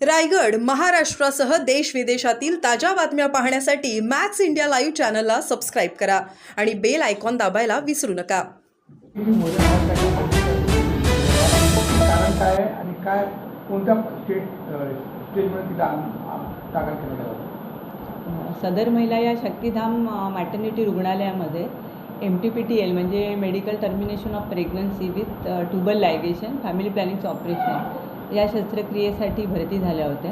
रायगड महाराष्ट्रासह देश विदेशातील ताज्या बातम्या पाहण्यासाठी मॅक्स इंडिया लाईव्ह चॅनलला सबस्क्राईब करा आणि बेल आयकॉन दाबायला विसरू नका. कारण काय आहे आणि काय कोणत्या स्टेजमध्ये तिला दाखल केलं जातं? सदर महिला या शक्तिधाम मॅटर्निटी रुग्णालयामध्ये MTPTL म्हणजे medical termination of pregnancy with tubal ligation family प्लॅनिंगचं ऑपरेशन या शस्त्रक्रियेसाठी भरती झाल्या होत्या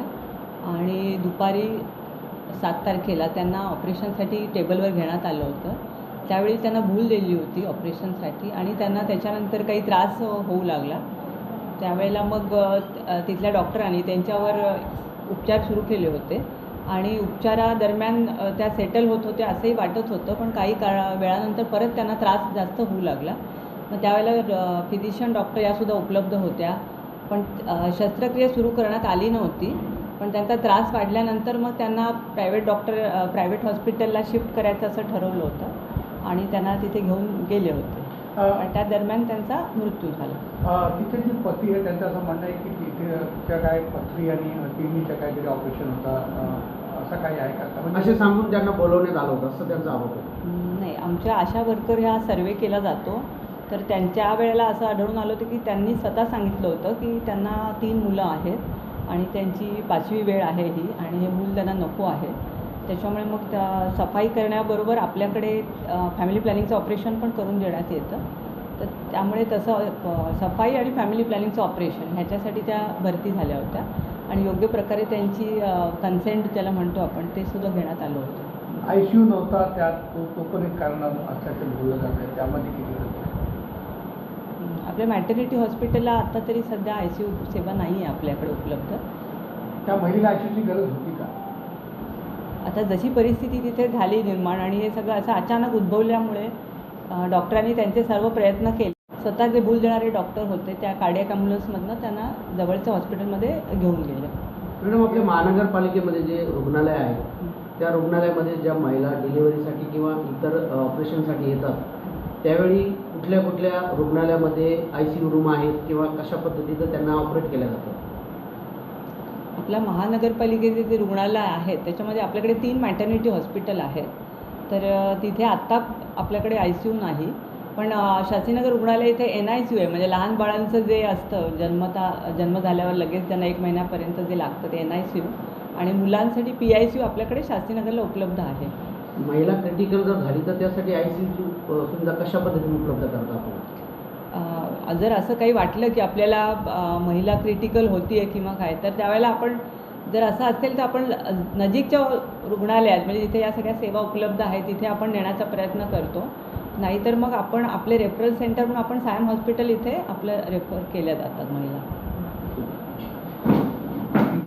आणि दुपारी 7 तारखेला त्यांना ऑपरेशनसाठी टेबलवर घेण्यात आलं होतं. त्यावेळी त्यांना भूल दिली होती ऑपरेशनसाठी आणि त्यांना त्याच्यानंतर काही त्रास होऊ लागला. त्यावेळेला मग तिथल्या डॉक्टरांनी त्यांच्यावर उपचार सुरू केले होते आणि उपचारादरम्यान त्या सेटल होत होत्या असंही वाटत होतं, पण काही वेळानंतर परत त्यांना त्रास जास्त होऊ लागला. मग त्यावेळेला फिजिशियन डॉक्टर यासुद्धा उपलब्ध होत्या, पण शस्त्रक्रिया सुरू करण्यात आली नव्हती. पण त्यांचा त्रास वाढल्यानंतर मग त्यांना प्रायव्हेट हॉस्पिटलला शिफ्ट करायचं असं ठरवलं होतं आणि त्यांना तिथे घेऊन गेले होते. पण त्या दरम्यान त्यांचा मृत्यू झाला. तिचे जे पती आहे त्यांचं असं म्हणणं आहे की तिथे काय पथरी आणि किडनीचं काहीतरी ऑपरेशन होतं, असं काही आहे का? म्हणजे असे सांगून त्यांना बोलवण्यात आलं होतं असं त्यांचा आरोप आहे. नाही, आमच्या आशा वर्कर ह्या सर्वे केला जातो, तर त्यांच्या वेळेला असं आढळून आलं होतं की त्यांनी स्वतः सांगितलं होतं की त्यांना 3 मुलं आहेत आणि त्यांची 5वी वेळ आहे ही आणि हे मूल त्यांना नको आहे. त्याच्यामुळे मग त्या सफाई करण्याबरोबर आपल्याकडे फॅमिली प्लॅनिंगचं ऑपरेशन पण करून देण्यात येतं. तर त्यामुळे तसं सफाई आणि फॅमिली प्लॅनिंगचं ऑपरेशन ह्याच्यासाठी त्या भरती झाल्या होत्या आणि योग्य प्रकारे त्यांची कन्सेंट ज्याला म्हणतो आपण ते सुद्धा घेण्यात आलं होतं. ICU नव्हता त्यात, तो पण एक कारण असल्याचं बोललं जातं आहे. त्यामध्ये किती आपल्या मॅटर्निटी हॉस्पिटलला आता तरी सध्या ICU सेवा नाही आहे आपल्याकडे उपलब्ध. त्या महिलेला ICUची गरज होती का? आता जशी परिस्थिती तिथे झाली निर्माण आणि हे सगळं असं अचानक उद्भवल्यामुळे डॉक्टरांनी त्यांचे सर्व प्रयत्न केले. स्वतः जे भूल देणारे डॉक्टर होते त्या कार्डियक ॲम्ब्युलन्समधनं त्यांना जवळच्या हॉस्पिटलमध्ये घेऊन गेले. मॅडम, आपल्या महानगरपालिकेमध्ये जे रुग्णालय आहे त्या रुग्णालयामध्ये ज्या महिला डिलिव्हरीसाठी किंवा इतर ऑपरेशनसाठी येतात त्यावेळी कुठल्या कुठल्या रुग्णालयामध्ये ICU रूम आहेत किंवा कशा पद्धतीचं त्यांना ऑपरेट केलं जातं? आपल्या महानगरपालिकेचे जे रुग्णालय आहेत त्याच्यामध्ये आपल्याकडे 3 मॅटर्निटी हॉस्पिटल आहेत. तर तिथे आत्ता आपल्याकडे ICU नाही, पण शास्त्रीनगर रुग्णालय इथे NICU आहे. म्हणजे लहान बाळांचं जे असतं जन्म झाल्यावर लगेच त्यांना 1 महिन्यापर्यंत जे लागतं ते NICU आणि मुलांसाठी PICU आपल्याकडे शास्त्रीनगरला उपलब्ध आहे. महिला क्रिटिकल जर झाली तर त्यासाठी ICUची सुविधा कशा पद्धतीने उपलब्ध करता आपण? जर असं काही वाटलं की आपल्याला महिला क्रिटिकल होती आहे किंवा काय, तर त्यावेळेला आपण जर असं असेल तर आपण नजीकच्या रुग्णालयात म्हणजे जिथे या सगळ्या सेवा उपलब्ध आहेत तिथे आपण नेण्याचा प्रयत्न करतो. नाहीतर मग आपण आपले रेफरल सेंटरहून आपण सायम हॉस्पिटल इथे आपलं रेफर केल्या जातात महिला.